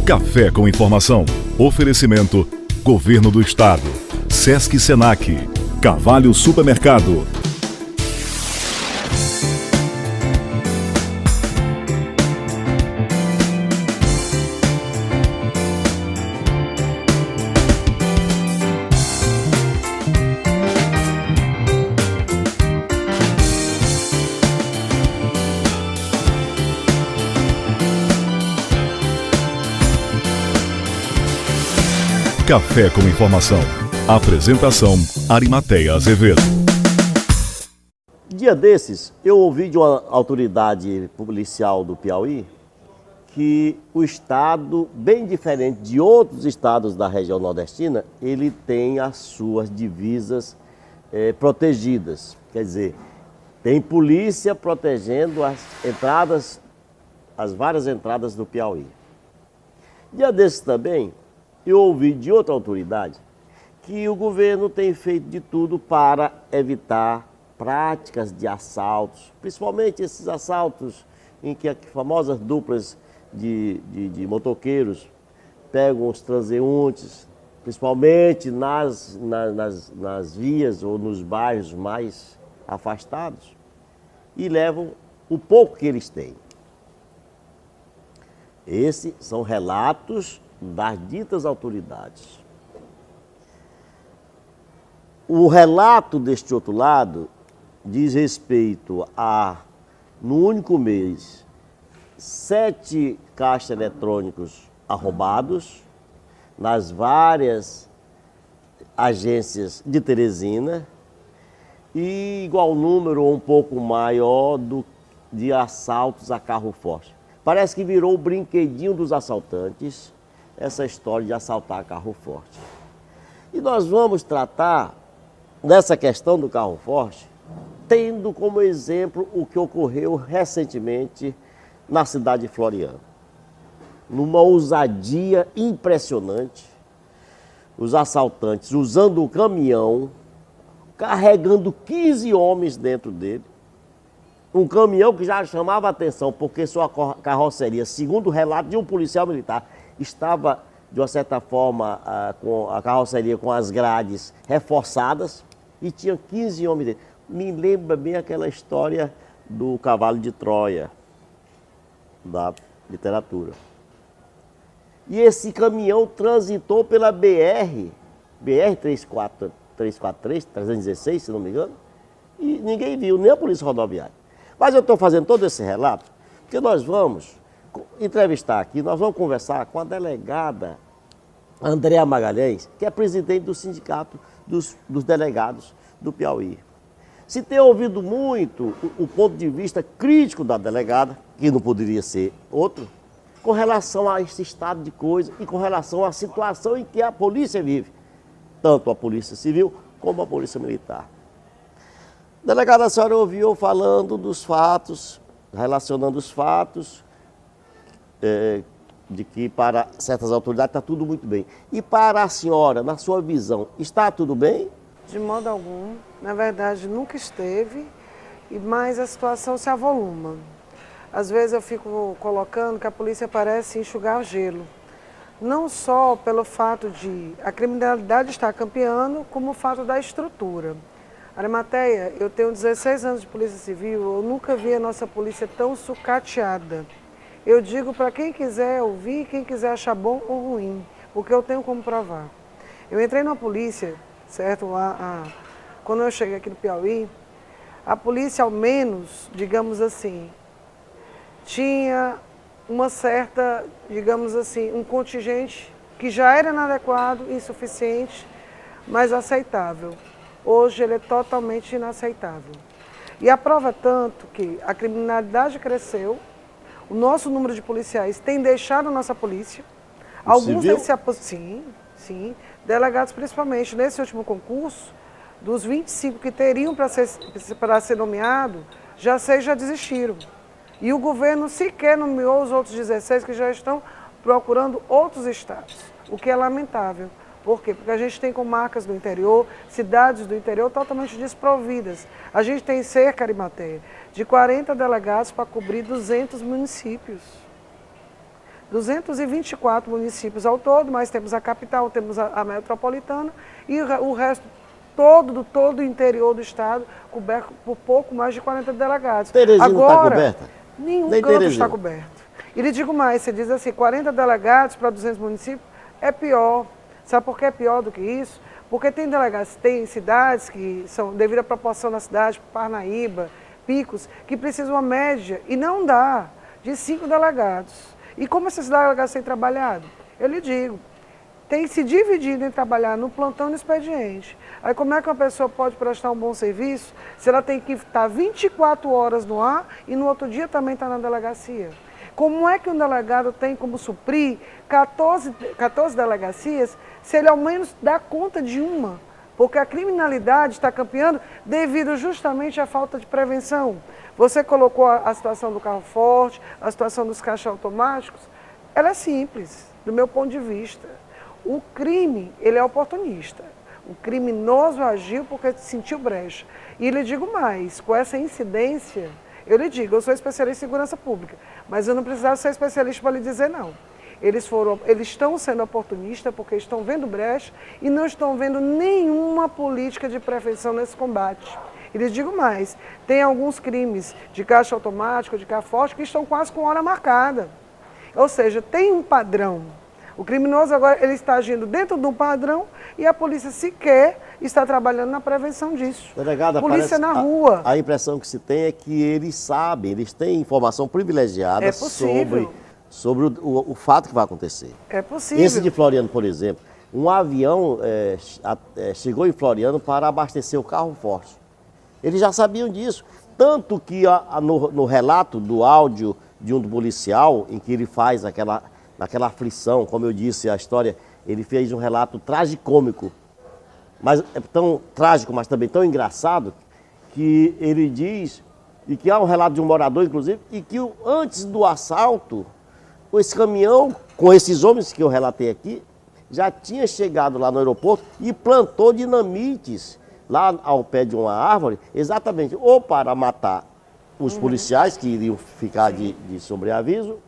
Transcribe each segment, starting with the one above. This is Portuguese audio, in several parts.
Café com informação. Oferecimento: Governo do Estado, Sesc e Senac, Carvalho Supermercado. Café com informação. Apresentação: Arimateia Azevedo. Dia desses, eu ouvi de uma autoridade policial do Piauí que o estado, bem diferente de outros estados da região nordestina, ele tem as suas divisas protegidas. Quer dizer, tem polícia protegendo as entradas, as várias entradas do Piauí. Dia desses também, eu ouvi de outra autoridade que o governo tem feito de tudo para evitar práticas de assaltos, principalmente esses assaltos em que as famosas duplas de motoqueiros pegam os transeuntes, principalmente nas vias ou nos bairros mais afastados, e levam o pouco que eles têm. Esses são relatos das ditas autoridades. O relato deste outro lado diz respeito a, no único mês, 7 caixas eletrônicos arrombados nas várias agências de Teresina e igual número ou um pouco maior de assaltos a carro forte. Parece que virou o brinquedinho dos assaltantes essa história de assaltar carro forte. E nós vamos tratar dessa questão do carro forte, tendo como exemplo o que ocorreu recentemente na cidade de Floriano. Numa ousadia impressionante, os assaltantes usando um caminhão, carregando 15 homens dentro dele, um caminhão que já chamava a atenção porque sua carroceria, segundo o relato de um policial militar, estava, de uma certa forma, com a carroceria com as grades reforçadas e tinha 15 homens dentro. Me lembra bem aquela história do cavalo de Troia, da literatura. E esse caminhão transitou pela BR 316, se não me engano, e ninguém viu, nem a polícia rodoviária. Mas eu estou fazendo todo esse relato porque nós vamos entrevistar aqui, nós vamos conversar com a delegada Andréa Magalhães, que é presidente do Sindicato dos Delegados do Piauí. Se tem ouvido muito o ponto de vista crítico da delegada, que não poderia ser outro, com relação a esse estado de coisa e com relação à situação em que a polícia vive, tanto a polícia civil como a polícia militar. Delegada, a senhora ouviu falando dos fatos, relacionando os fatos, de que para certas autoridades está tudo muito bem. E para a senhora, na sua visão, está tudo bem? De modo algum. Na verdade, nunca esteve, mas a situação se avoluma. Às vezes eu fico colocando que a polícia parece enxugar gelo. Não só pelo fato de a criminalidade estar campeando, como o fato da estrutura. Arimateia, eu tenho 16 anos de polícia civil, eu nunca vi a nossa polícia tão sucateada. Eu digo para quem quiser ouvir, quem quiser achar bom ou ruim, porque eu tenho como provar. Eu entrei na polícia, certo? Quando eu cheguei aqui no Piauí, a polícia, ao menos, digamos assim, tinha uma certa, digamos assim, um contingente que já era inadequado, insuficiente, mas aceitável. Hoje ele é totalmente inaceitável. E a prova tanto que a criminalidade cresceu, o nosso número de policiais tem deixado a nossa polícia. Alguns têm se aposentam, sim, delegados principalmente. Nesse último concurso, dos 25 que teriam para ser nomeado, já 6 já desistiram. E o governo sequer nomeou os outros 16 que já estão procurando outros estados, o que é lamentável. Por quê? Porque a gente tem comarcas do interior, cidades do interior totalmente desprovidas. A gente tem cerca, Arimateia, de 40 delegados para cobrir 200 municípios. 224 municípios ao todo, mas temos a capital, temos a metropolitana e o resto todo o interior do estado coberto por pouco mais de 40 delegados. Teresina não está coberta? Nenhum Nem canto Teresina está coberto. E lhe digo mais, você diz assim, 40 delegados para 200 municípios é pior. Sabe por que é pior do que isso? Porque tem cidades que são, devido à proporção da cidade, Parnaíba, Picos, que precisam uma média, e não dá, de 5 delegados. E como esses delegados têm trabalhado? Eu lhe digo, tem se dividido em trabalhar no plantão e no expediente. Aí como é que uma pessoa pode prestar um bom serviço se ela tem que estar 24 horas no ar e no outro dia também está na delegacia? Como é que um delegado tem como suprir 14 delegacias se ele ao menos dá conta de uma? Porque a criminalidade está campeando devido justamente à falta de prevenção. Você colocou a situação do carro forte, a situação dos caixas automáticos. Ela é simples, do meu ponto de vista. O crime, ele é oportunista. O criminoso agiu porque sentiu brecha. E lhe digo mais, com essa incidência, eu lhe digo, eu sou especialista em segurança pública, mas eu não precisava ser especialista para lhe dizer não. Eles estão sendo oportunistas porque estão vendo brecha e não estão vendo nenhuma política de prevenção nesse combate. E lhes digo mais, tem alguns crimes de caixa automático, de carro forte, que estão quase com hora marcada. Ou seja, tem um padrão. O criminoso agora ele está agindo dentro de um padrão e a polícia sequer está trabalhando na prevenção disso. Delegada, polícia na rua. A impressão que se tem é que eles sabem, eles têm informação privilegiada sobre o fato que vai acontecer. É possível. Esse de Floriano, por exemplo, um avião chegou em Floriano para abastecer o carro forte. Eles já sabiam disso. Tanto que no relato do áudio de um policial, em que ele faz naquela aflição, como eu disse, a história, ele fez um relato tragicômico, mas é tão trágico, mas também tão engraçado, que ele diz, e que há um relato de um morador, inclusive, e que antes do assalto, esse caminhão, com esses homens que eu relatei aqui, já tinha chegado lá no aeroporto e plantou dinamites lá ao pé de uma árvore, exatamente, ou para matar os policiais que iriam ficar de sobreaviso,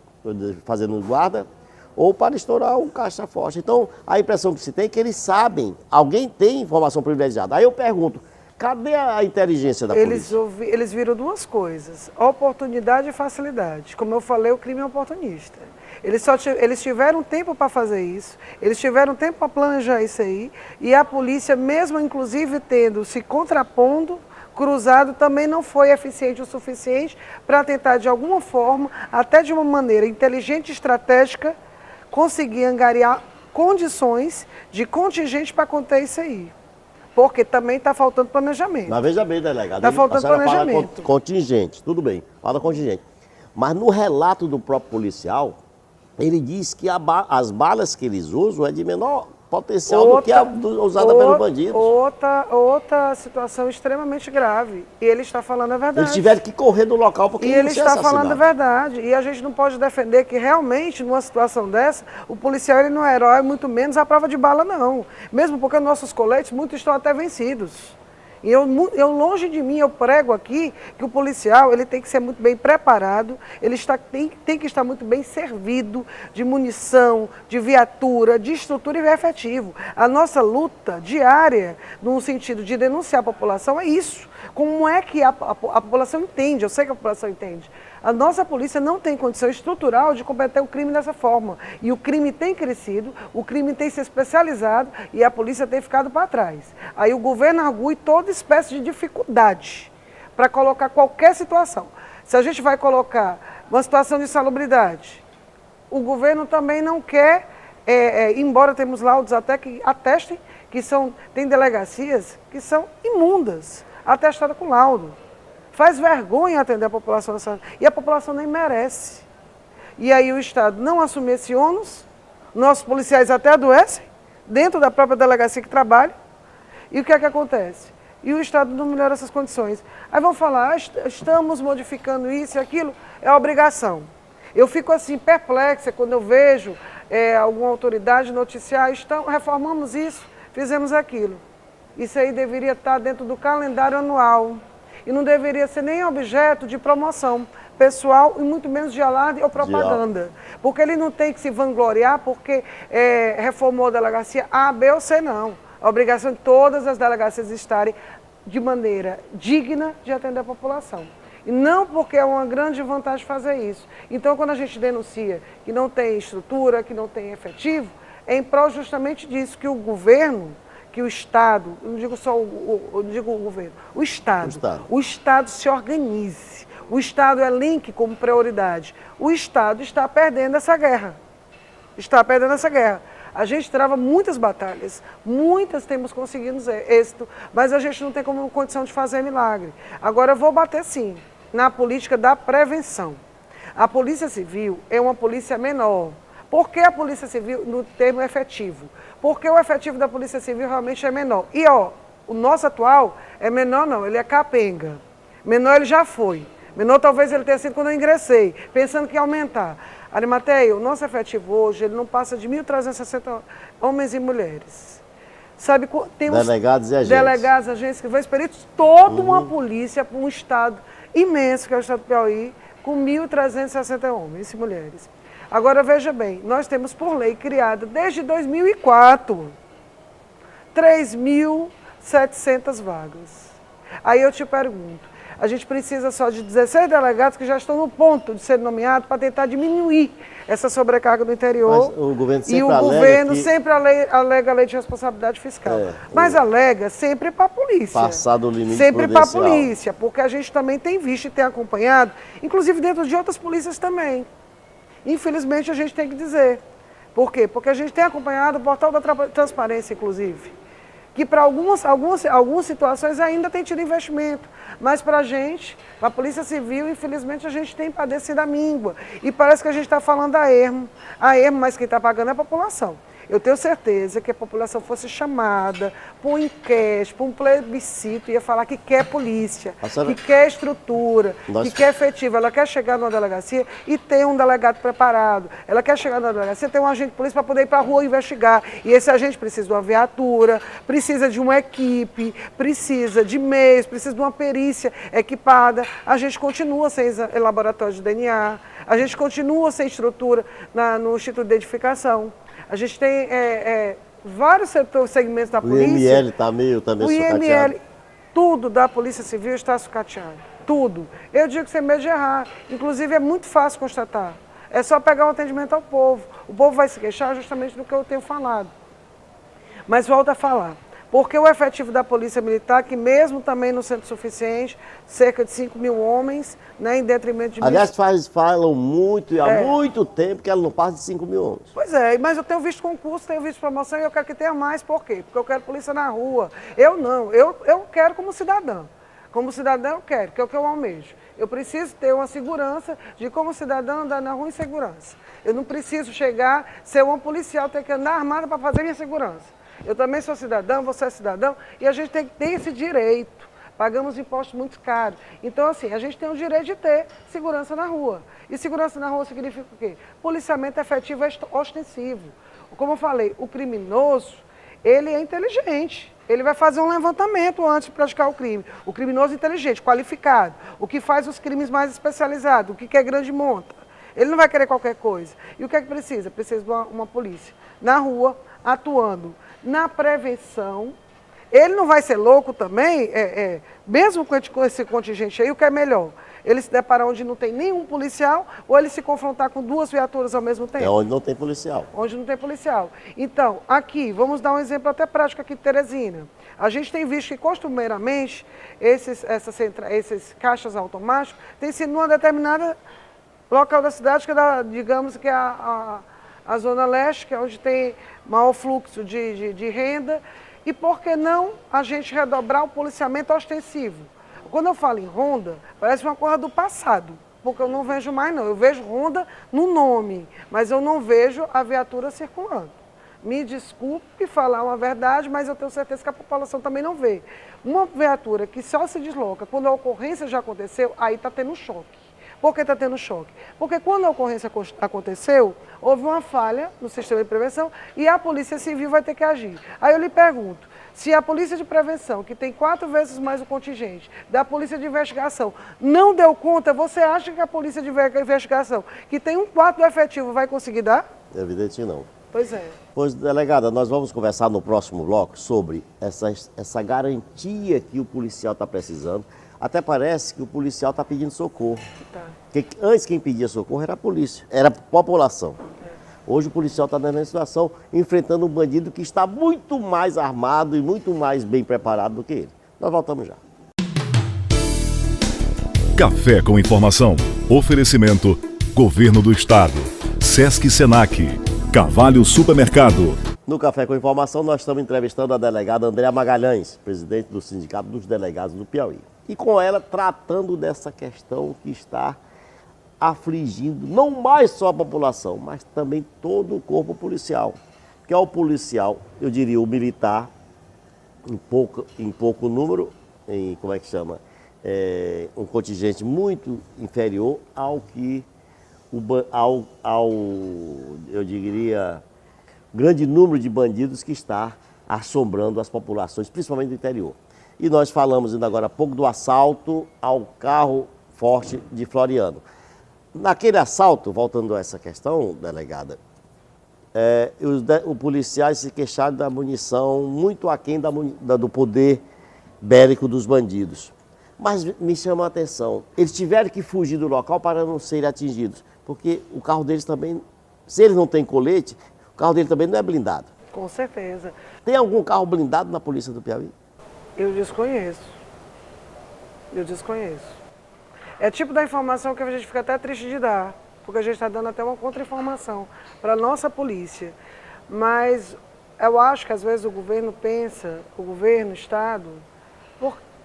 fazendo guarda, ou para estourar um caixa forte. Então, a impressão que se tem é que eles sabem, alguém tem informação privilegiada. Aí eu pergunto, cadê a inteligência da polícia? Eles viram duas coisas, oportunidade e facilidade. Como eu falei, o crime é oportunista. Eles tiveram tempo para fazer isso, eles tiveram tempo para planejar isso aí, e a polícia, mesmo inclusive se contrapondo, cruzado, também não foi eficiente o suficiente para tentar, de alguma forma, até de uma maneira inteligente e estratégica, conseguir angariar condições de contingente para conter isso aí. Porque também está faltando planejamento. Mas veja bem, delegado. Está faltando planejamento. Fala contingente, tudo bem, fala contingente. Mas no relato do próprio policial, ele diz que as balas que eles usam é de menor potencial do que a usada pelos bandidos. Outra situação extremamente grave. E ele está falando a verdade. Eles tiveram que correr do local porque ele está falando a verdade. E a gente não pode defender que realmente, numa situação dessa, o policial ele não é herói, muito menos a prova de bala, não. Mesmo porque nossos coletes, muitos estão até vencidos. E longe de mim, eu prego aqui que o policial ele tem que ser muito bem preparado, ele tem que estar muito bem servido de munição, de viatura, de estrutura e efetivo. A nossa luta diária, no sentido de denunciar a população, é isso. Como é que a população entende? Eu sei que a população entende. A nossa polícia não tem condição estrutural de combater o crime dessa forma. E o crime tem crescido, o crime tem se especializado e a polícia tem ficado para trás. Aí o governo argui toda espécie de dificuldade para colocar qualquer situação. Se a gente vai colocar uma situação de insalubridade, o governo também não quer, embora temos laudos até que atestem que tem delegacias que são imundas, atestadas com laudo. Faz vergonha atender a população dessa... E a população nem merece. E aí o Estado não assume esse ônus, nossos policiais até adoecem, dentro da própria delegacia que trabalham. E o que é que acontece? E o Estado não melhora essas condições. Aí vão falar, estamos modificando isso e aquilo, é obrigação. Eu fico assim, perplexa quando eu vejo alguma autoridade noticiar, reformamos isso, fizemos aquilo. Isso aí deveria estar dentro do calendário anual. E não deveria ser nem objeto de promoção. pessoal e muito menos de alarde ou propaganda. Porque ele não tem que se vangloriar porque reformou a delegacia A, B ou C, não. A obrigação de todas as delegacias estarem de maneira digna de atender a população. E não porque é uma grande vantagem fazer isso. Então, quando a gente denuncia que não tem estrutura, que não tem efetivo, é em prol justamente disso, que o governo, que o Estado, eu não digo só eu não digo o governo, o Estado se organize. O Estado é link como prioridade. O Estado está perdendo essa guerra. Está perdendo essa guerra. A gente trava muitas batalhas, muitas temos conseguido êxito, mas a gente não tem como condição de fazer milagre. Agora eu vou bater sim, na política da prevenção. A Polícia Civil é uma polícia menor. Por que a Polícia Civil no termo efetivo? Porque o efetivo da Polícia Civil realmente é menor. E o nosso atual é menor não, ele é capenga. Menor ele já foi. Menor talvez ele tenha sido quando eu ingressei, pensando que ia aumentar. Arimateia, o nosso efetivo hoje, ele não passa de 1.360 homens e mulheres. Sabe, tem uns delegados e agentes. Delegados, agentes, que vão peritos, toda uma polícia para um estado imenso, que é o estado do Piauí, com 1.360 homens e mulheres. Agora, veja bem, nós temos por lei criada desde 2004, 3.700 vagas. Aí eu te pergunto, a gente precisa só de 16 delegados que já estão no ponto de ser nomeados para tentar diminuir essa sobrecarga do interior. Mas o governo sempre e o governo sempre alega a lei de responsabilidade fiscal. Mas alega sempre para a polícia. Passado o limite sempre para a prudencial. polícia, porque a gente também tem visto e tem acompanhado, inclusive dentro de outras polícias também. Infelizmente a gente tem que dizer. Por quê? Porque a gente tem acompanhado o portal da transparência, inclusive, que para algumas situações ainda tem tido investimento. Mas para a gente, para a Polícia Civil, infelizmente a gente tem padecido a míngua. E parece que a gente está falando a ermo, mas quem está pagando é a população. Eu tenho certeza que a população fosse chamada para um enquete, para um plebiscito, ia falar que quer polícia, que quer estrutura, que quer efetivo. Ela quer chegar numa delegacia e ter um delegado preparado. Ela quer chegar numa delegacia e ter um agente de polícia para poder ir para a rua investigar. E esse agente precisa de uma viatura, precisa de uma equipe, precisa de meios, precisa de uma perícia equipada. A gente continua sem laboratório de DNA, a gente continua sem estrutura no Instituto de Identificação. A gente tem vários segmentos da polícia. O IML está meio também sucateado. O IML, tudo da Polícia Civil está sucateado. Tudo. Eu digo que sem medo de errar. Inclusive é muito fácil constatar. É só pegar o atendimento ao povo. O povo vai se queixar justamente do que eu tenho falado. Mas volto a falar. Porque o efetivo da Polícia Militar, que mesmo também não sendo suficiente, cerca de 5.000 homens, né, em detrimento de... Aliás, falam muito, e há muito tempo, que ela não passa de 5.000 homens. Pois é, mas eu tenho visto concurso, tenho visto promoção e eu quero que tenha mais. Por quê? Porque eu quero polícia na rua. Eu não, eu quero como cidadã. Como cidadã eu quero, que é o que eu almejo. Eu preciso ter uma segurança de como cidadã andar na rua em segurança. Eu não preciso chegar, ser uma policial, ter que andar armada para fazer minha segurança. Eu também sou cidadão, você é cidadão, e a gente tem que ter esse direito. Pagamos impostos muito caros. Então, assim, a gente tem o direito de ter segurança na rua. E segurança na rua significa o quê? Policiamento efetivo é ostensivo. Como eu falei, o criminoso, ele é inteligente. Ele vai fazer um levantamento antes de praticar o crime. O criminoso inteligente, qualificado. O que faz os crimes mais especializados, o que quer grande monta. Ele não vai querer qualquer coisa. E o que é que precisa? Precisa de uma polícia na rua, atuando na prevenção. Ele não vai ser louco também, mesmo com esse contingente aí, o que é melhor? Ele se deparar onde não tem nenhum policial ou ele se confrontar com 2 viaturas ao mesmo tempo? É onde não tem policial. Onde não tem policial. Então, aqui, vamos dar um exemplo até prático aqui de Teresina. A gente tem visto que, costumeiramente, esses caixas automáticos têm sido numa determinada local da cidade, que é digamos que é a Zona Leste, que é onde tem maior fluxo de renda. E por que não a gente redobrar o policiamento ostensivo? Quando eu falo em ronda, parece uma coisa do passado, porque eu não vejo mais não. Eu vejo ronda no nome, mas eu não vejo a viatura circulando. Me desculpe falar uma verdade, mas eu tenho certeza que a população também não vê. Uma viatura que só se desloca quando a ocorrência já aconteceu, aí está tendo um choque. Por que está tendo choque? Porque quando a ocorrência aconteceu, houve uma falha no sistema de prevenção e a Polícia Civil vai ter que agir. Aí eu lhe pergunto, se a Polícia de Prevenção, que tem 4 vezes mais o contingente da Polícia de Investigação, não deu conta, você acha que a Polícia de Investigação, que tem 1/4 do efetivo, vai conseguir dar? É evidente que não. Pois é. Pois, delegada, nós vamos conversar no próximo bloco sobre essa garantia que o policial está precisando. Até parece que o policial está pedindo socorro. Tá. Porque antes quem pedia socorro era a polícia, era a população. Hoje o policial está nessa situação, enfrentando um bandido que está muito mais armado e muito mais bem preparado do que ele. Nós voltamos já. Café com informação. Oferecimento: Governo do Estado, Sesc Senac, Cavalho Supermercado. No Café com Informação, nós estamos entrevistando a delegada Andréa Magalhães, presidente do Sindicato dos Delegados do Piauí. E com ela tratando dessa questão que está afligindo não mais só a população, mas também todo o corpo policial. Que é o policial, eu diria o militar, em pouco número, como é que chama? Um contingente muito inferior ao que eu diria, grande número de bandidos que está assombrando as populações, principalmente do interior. E nós falamos ainda agora há pouco do assalto ao carro forte de Floriano. Naquele assalto, voltando a essa questão, delegada, os policiais se queixaram da munição muito aquém do poder bélico dos bandidos. Mas me chama a atenção, eles tiveram que fugir do local para não serem atingidos, porque o carro deles também, se eles não têm colete, o carro dele também não é blindado. Com certeza. Tem algum carro blindado na Polícia do Piauí? Eu desconheço. Eu desconheço. É tipo da informação que a gente fica até triste de dar, porque a gente está dando até uma contra-informação para a nossa polícia. Mas eu acho que às vezes o governo pensa, o governo, o Estado,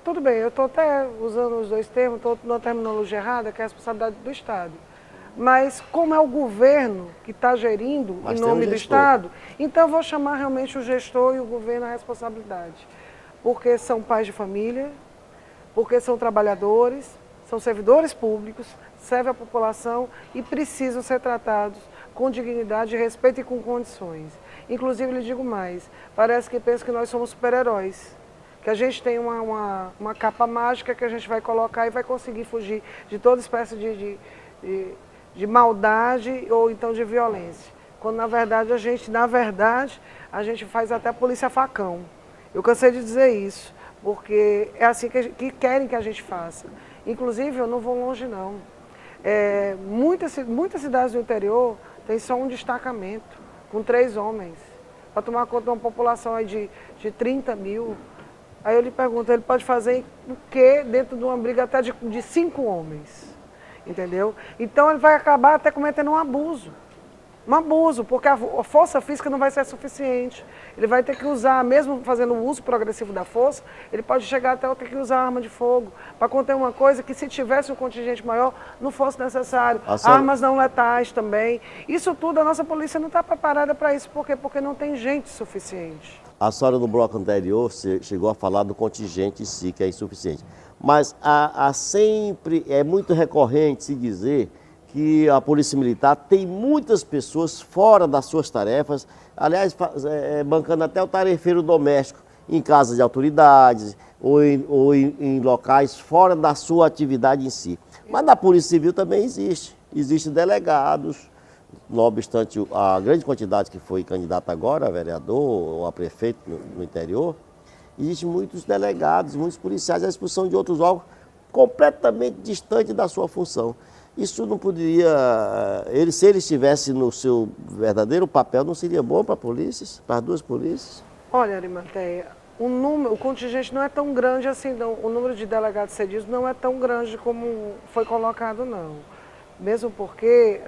tudo bem, eu estou até usando os dois termos, estou numa terminologia errada, que é a responsabilidade do Estado. Mas como é o governo que está gerindo em nome do Estado, então eu vou chamar realmente o gestor e o governo à responsabilidade. Porque são pais de família, porque são trabalhadores, são servidores públicos, servem a população e precisam ser tratados com dignidade, respeito e com condições. Inclusive, lhe digo mais, parece que pensa que nós somos super-heróis, que a gente tem uma capa mágica que a gente vai colocar e vai conseguir fugir de toda espécie de maldade ou então de violência. Quando na verdade a gente faz até a polícia facão. Eu cansei de dizer isso, porque é assim que querem que a gente faça. Inclusive, eu não vou longe não. Muitas cidades do interior têm só um destacamento, com 3 homens, para tomar conta de uma população aí de 30 mil. Aí eu lhe pergunto, ele pode fazer o quê dentro de uma briga até de 5 homens? Entendeu? Então ele vai acabar até cometendo um abuso. Um abuso, porque a força física não vai ser suficiente. Ele vai ter que usar, mesmo fazendo o uso progressivo da força, ele pode chegar até ter que usar arma de fogo para conter uma coisa que, se tivesse um contingente maior, não fosse necessário. Armas não letais também. Isso tudo, a nossa polícia não está preparada para isso. Por quê? Porque não tem gente suficiente. A senhora no bloco anterior chegou a falar do contingente em si, que é insuficiente. Mas sempre é muito recorrente se dizer que a Polícia Militar tem muitas pessoas fora das suas tarefas, aliás, bancando até o tarefeiro doméstico em casas de autoridades ou em locais fora da sua atividade em si. Mas na Polícia Civil também existem delegados, não obstante a grande quantidade que foi candidato agora a vereador ou a prefeito no interior, existem muitos delegados, muitos policiais à disposição de outros órgãos completamente distantes da sua função. Isso não poderia, se ele estivesse no seu verdadeiro papel, não seria bom para as 2 polícias? Olha, Arimateia, o contingente não é tão grande assim, não. O número de delegados cedidos não é tão grande como foi colocado, não. Mesmo porque,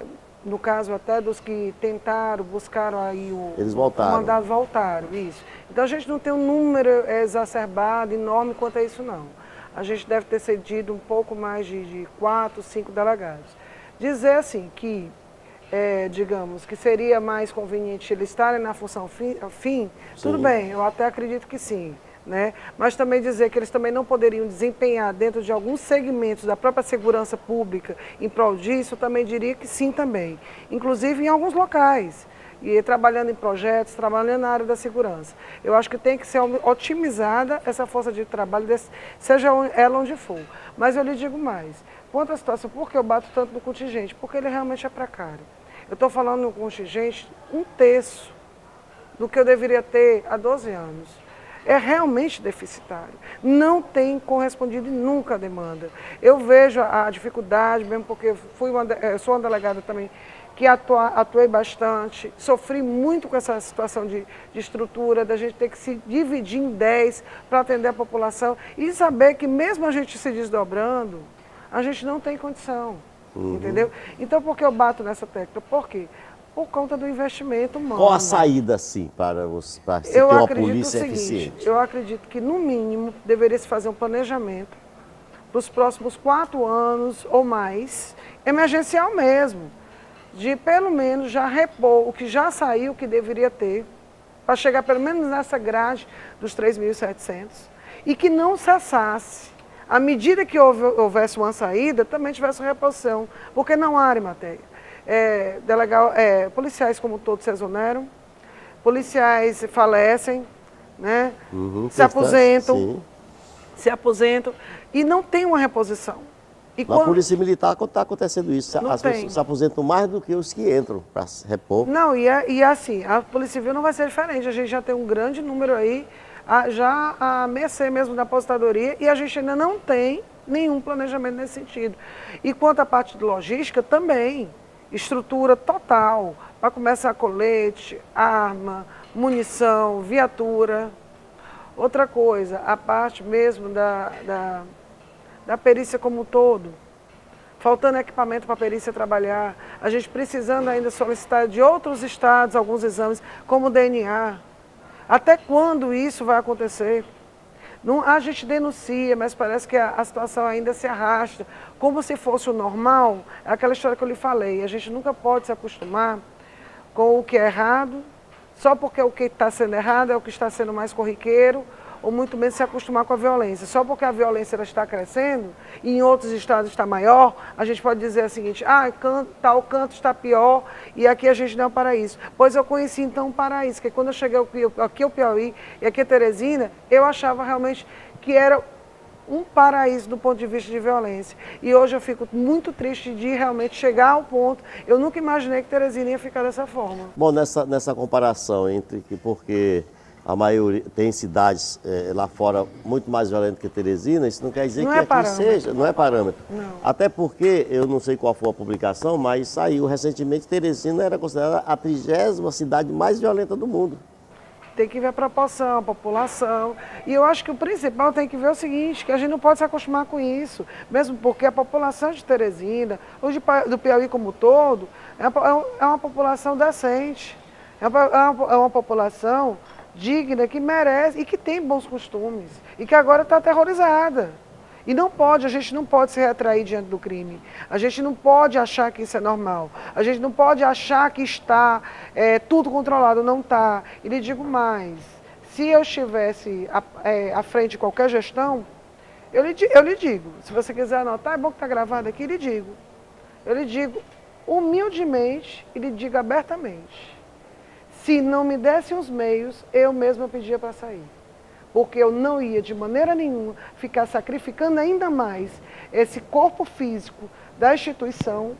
no caso até dos que tentaram, buscaram aí Eles voltaram. O mandado, voltaram, isso. Então a gente não tem um número exacerbado, enorme quanto a isso, não. A gente deve ter cedido um pouco mais de 4, 5 delegados. Dizer assim que, digamos, que seria mais conveniente eles estarem na função fim, tudo bem, eu até acredito que sim. né? Mas também dizer que eles também não poderiam desempenhar dentro de alguns segmentos da própria segurança pública em prol disso, eu também diria que sim também. Inclusive em alguns locais, e trabalhando em projetos, trabalhando na área da segurança. Eu acho que tem que ser otimizada essa força de trabalho, seja ela onde for. Mas eu lhe digo mais, quanto à situação, por que eu bato tanto no contingente? Porque ele realmente é precário. Eu estou falando no contingente 1/3 do que eu deveria ter há 12 anos. É realmente deficitário. Não tem correspondido nunca à demanda. Eu vejo a dificuldade, mesmo porque sou uma delegada também, que atuei bastante, sofri muito com essa situação de estrutura, da gente ter que se dividir em 10 para atender a população e saber que mesmo a gente se desdobrando, a gente não tem condição, entendeu? Então, por que eu bato nessa tecla? Por quê? Por conta do investimento humano. Qual a saída, sim, para se ter uma polícia eficiente? Eu acredito que, no mínimo, deveria se fazer um planejamento para os próximos 4 anos ou mais, emergencial mesmo, de pelo menos já repor o que já saiu, o que deveria ter, para chegar pelo menos nessa grade dos 3.700, e que não cessasse. À medida que houvesse uma saída, também tivesse uma reposição, porque não há matéria. Policiais como todos se exoneram, policiais falecem, né? Se aposentam e não tem uma reposição. Na Polícia Militar está acontecendo isso, as pessoas se aposentam mais do que os que entram para repor. Não, e assim, a Polícia Civil não vai ser diferente, a gente já tem um grande número aí, já a mercê mesmo da aposentadoria, e a gente ainda não tem nenhum planejamento nesse sentido. E quanto à parte de logística, também. Estrutura total, para começar colete, arma, munição, viatura. Outra coisa, a parte mesmo da perícia como um todo. Faltando equipamento para a perícia trabalhar, a gente precisando ainda solicitar de outros estados alguns exames, como o DNA. Até quando isso vai acontecer? Não, a gente denuncia, mas parece que a situação ainda se arrasta, como se fosse o normal. É aquela história que eu lhe falei, a gente nunca pode se acostumar com o que é errado, só porque o que está sendo errado é o que está sendo mais corriqueiro, ou muito menos se acostumar com a violência. Só porque a violência ela está crescendo, e em outros estados está maior, a gente pode dizer o seguinte, tal canto está pior, e aqui a gente não é um paraíso. Pois eu conheci então um paraíso, que quando eu cheguei aqui ao Piauí, e aqui a Teresina, eu achava realmente que era um paraíso do ponto de vista de violência. E hoje eu fico muito triste de realmente chegar ao ponto, eu nunca imaginei que Teresina ia ficar dessa forma. Bom, nessa comparação porque a maioria tem cidades lá fora muito mais violentas que Teresina, isso não quer dizer que aqui seja, não é parâmetro. Não. Até porque, eu não sei qual foi a publicação, mas saiu recentemente, Teresina era considerada a 30ª cidade mais violenta do mundo. Tem que ver a proporção, a população. E eu acho que o principal tem que ver o seguinte, que a gente não pode se acostumar com isso, mesmo porque a população de Teresina, ou do Piauí como um todo, é uma população decente, é uma população digna, que merece e que tem bons costumes, e que agora está aterrorizada. E não pode, a gente não pode se retrair diante do crime. A gente não pode achar que isso é normal. A gente não pode achar que está tudo controlado, não está. E lhe digo mais, se eu estivesse à frente de qualquer gestão, eu lhe digo, se você quiser anotar, é bom que está gravado aqui, eu lhe digo humildemente e lhe digo abertamente. Se não me dessem os meios, eu mesma pedia para sair. Porque eu não ia, de maneira nenhuma, ficar sacrificando ainda mais esse corpo físico da instituição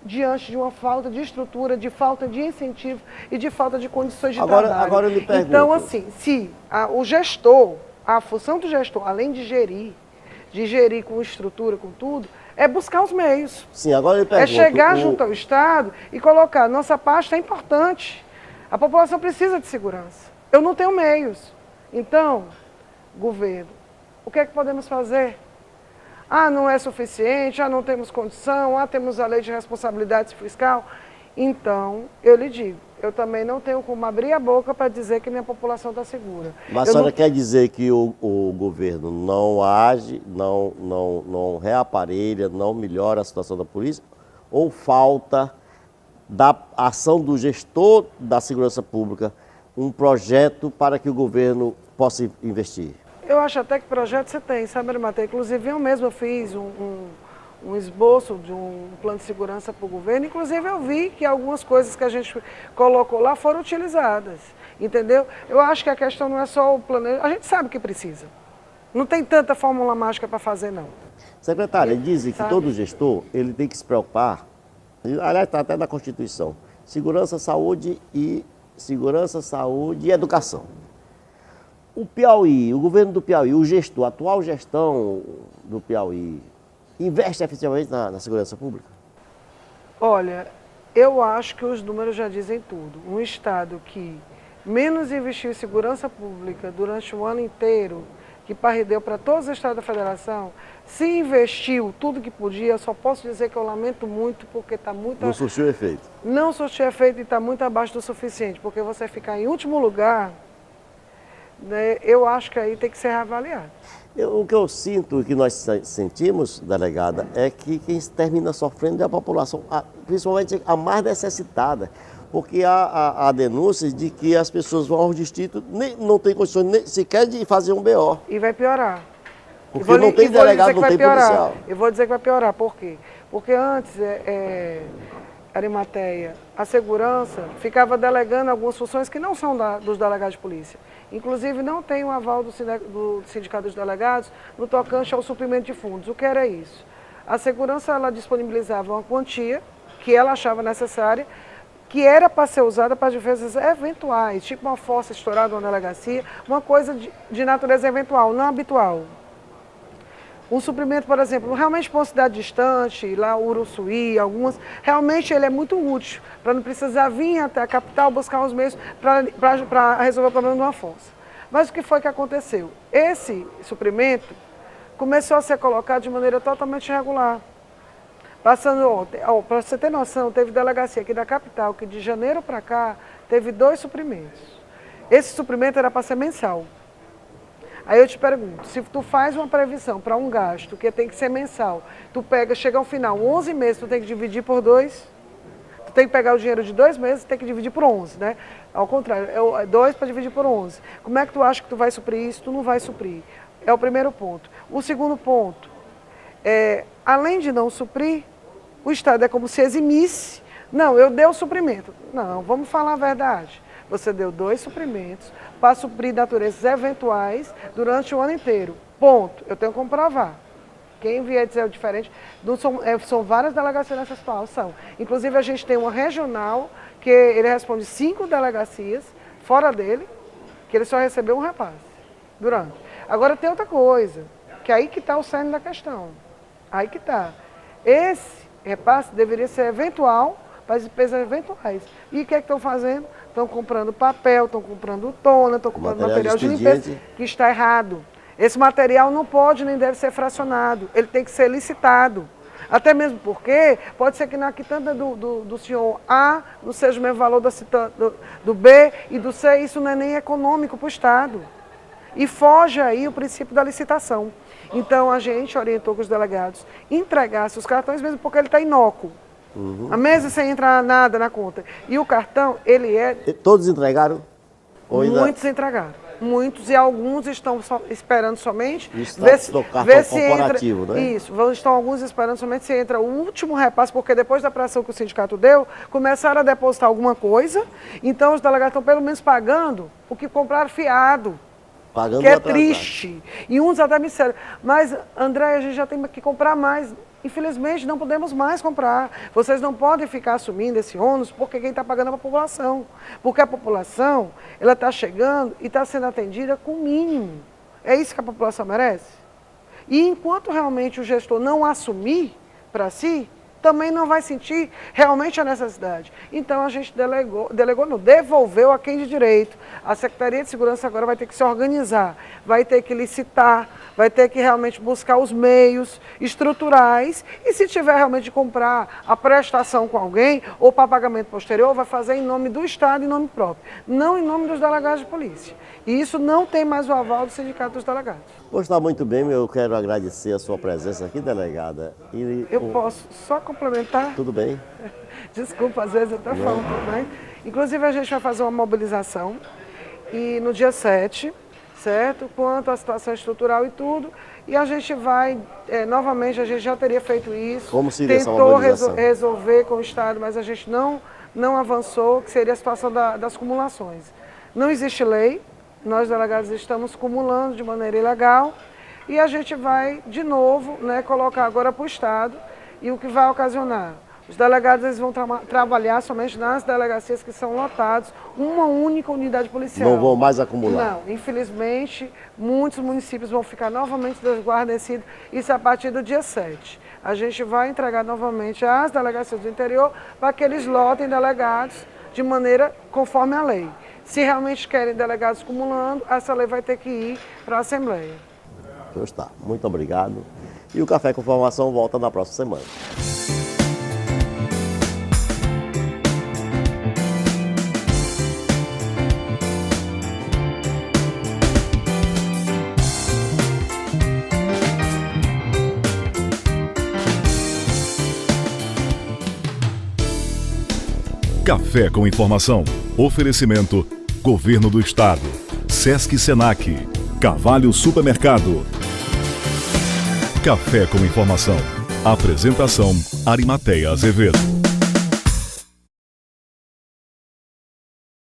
diante de uma falta de estrutura, de falta de incentivo e de falta de condições de trabalho. Agora eu lhe pergunto. Então, assim, se o gestor, a função do gestor, além de gerir com estrutura, com tudo, é buscar os meios. Sim, agora eu lhe pergunto. É chegar junto ao Estado e colocar, nossa pasta é importante. A população precisa de segurança. Eu não tenho meios. Então, governo, o que é que podemos fazer? Não é suficiente, não temos condição, temos a lei de responsabilidade fiscal. Então, eu lhe digo, eu também não tenho como abrir a boca para dizer que minha população está segura. Mas a senhora quer dizer que o governo não age, não reaparelha, não melhora a situação da polícia? Ou falta da ação do gestor da segurança pública um projeto para que o governo possa investir? Eu acho até que projeto você tem, sabe, Arimateia? Inclusive eu mesma fiz um esboço de um plano de segurança para o governo. Inclusive eu vi que algumas coisas que a gente colocou lá foram utilizadas, entendeu? Eu acho que a questão não é só o planejamento, a gente sabe que precisa. Não tem tanta fórmula mágica para fazer, não. Secretária, dizem que Sabe? todo gestor ele tem que se preocupar, aliás, está até na Constituição, segurança, saúde e educação. O Piauí, o governo do Piauí, o gestor, a atual gestão do Piauí, investe efetivamente na segurança pública? Olha, eu acho que os números já dizem tudo. Um estado que menos investiu em segurança pública durante o ano inteiro, que perdeu para todos os estados da federação, se investiu tudo que podia, eu só posso dizer que eu lamento muito, porque está muito... Não surtiu efeito? Não surtiu efeito e está muito abaixo do suficiente, porque você ficar em último lugar, né, eu acho que aí tem que ser reavaliado. O que eu sinto, o que nós sentimos, delegada, é que quem termina sofrendo é a população, principalmente a mais necessitada, porque há denúncias de que as pessoas vão aos distritos, não têm condições nem sequer de fazer um BO. E vai piorar. Porque não tem delegado, não tem policial. Eu vou dizer que vai piorar, por quê? Porque antes, Arimateia, a segurança ficava delegando algumas funções que não são dos delegados de polícia. Inclusive, não tem o aval do Sindicato dos Delegados no tocante ao suprimento de fundos. O que era isso? A segurança ela disponibilizava uma quantia que ela achava necessária, que era para ser usada para defesas eventuais, tipo uma fossa estourada, uma delegacia, uma coisa de natureza eventual, não habitual. Um suprimento, por exemplo, realmente para uma cidade distante, lá Uruçuí, algumas, realmente ele é muito útil, para não precisar vir até a capital buscar os meios para resolver o problema de uma fossa. Mas o que foi que aconteceu? Esse suprimento começou a ser colocado de maneira totalmente irregular. Passando, para você ter noção, teve delegacia aqui da capital, que de janeiro para cá teve 2 suprimentos. Esse suprimento era para ser mensal. Aí eu te pergunto, se tu faz uma previsão para um gasto que tem que ser mensal, tu pega, chega ao final, 11 meses, tu tem que dividir por 2, tu tem que pegar o dinheiro de 2 meses e tem que dividir por 11, né? Ao contrário, é 2 para dividir por 11. Como é que tu acha que tu vai suprir isso? Tu não vai suprir. É o primeiro ponto. O segundo ponto, além de não suprir, o Estado é como se eximisse. Não, eu dei o suprimento. Não, vamos falar a verdade. Você deu 2 suprimentos para suprir naturezas eventuais durante o ano inteiro. Ponto. Eu tenho que comprovar. Quem vier dizer o diferente, são várias delegacias nessa situação. Inclusive, a gente tem uma regional, que ele responde 5 delegacias, fora dele, que ele só recebeu um repasse durante. Agora, tem outra coisa, que aí que está o cerne da questão. Aí que está. Esse repasse deveria ser eventual, para as despesas eventuais. E o que é que estão fazendo? Estão comprando papel, estão comprando tona, estão comprando material de limpeza, que está errado. Esse material não pode nem deve ser fracionado, ele tem que ser licitado. Até mesmo porque pode ser que na quitanda do senhor A não seja o mesmo valor do B e do C, isso não é nem econômico para o Estado. E foge aí o princípio da licitação. Então a gente orientou que os delegados entregassem os cartões, mesmo porque ele está inócuo. A mesa sem entrar nada na conta. E o cartão, ele é... Todos entregaram? Muitos entregaram. Muitos e alguns estão esperando somente ver se corporativo, entra, né? Isso, estão alguns esperando somente se entra o último repasse, porque depois da pressão que o sindicato deu, começaram a depositar alguma coisa, então os delegados estão pelo menos pagando o que compraram fiado. Pagando que é triste. E uns até me disseram, mas André, a gente já tem que comprar mais. Infelizmente, não podemos mais comprar. Vocês não podem ficar assumindo esse ônus, porque quem está pagando é a população. Porque a população, ela está chegando e está sendo atendida com o mínimo. É isso que a população merece. E enquanto realmente o gestor não assumir para si, também não vai sentir realmente a necessidade. Então a gente devolveu a quem de direito. A Secretaria de Segurança agora vai ter que se organizar, vai ter que licitar, vai ter que realmente buscar os meios estruturais e se tiver realmente de comprar a prestação com alguém ou para pagamento posterior, vai fazer em nome do Estado, em nome próprio, não em nome dos delegados de polícia. E isso não tem mais o aval do Sindicato dos Delegados. Pois está muito bem, eu quero agradecer a sua presença aqui, delegada. Eu posso só complementar? Tudo bem. Desculpa, às vezes eu estou falando tudo bem. Inclusive, a gente vai fazer uma mobilização e no dia 7, certo? Quanto à situação estrutural e tudo. E a gente vai, novamente, a gente já teria feito isso. Como seria essa tentou mobilização? resolver com o Estado, mas a gente não avançou, que seria a situação das cumulações. Não existe lei, nós delegados estamos cumulando de maneira ilegal e a gente vai, de novo, colocar agora para o Estado e o que vai ocasionar. Os delegados eles vão trabalhar somente nas delegacias que são lotadas, uma única unidade policial. Não vão mais acumular? Não, infelizmente, muitos municípios vão ficar novamente desguarnecidos, isso a partir do dia 7. A gente vai entregar novamente às delegacias do interior para que eles lotem delegados de maneira conforme a lei. Se realmente querem delegados acumulando, essa lei vai ter que ir para a Assembleia. Então está, muito obrigado. E o Café com Informação volta na próxima semana. Café com Informação. Oferecimento: Governo do Estado, Sesc Senac, Carvalho Supermercado. Café com Informação. Apresentação: Arimateia Azevedo.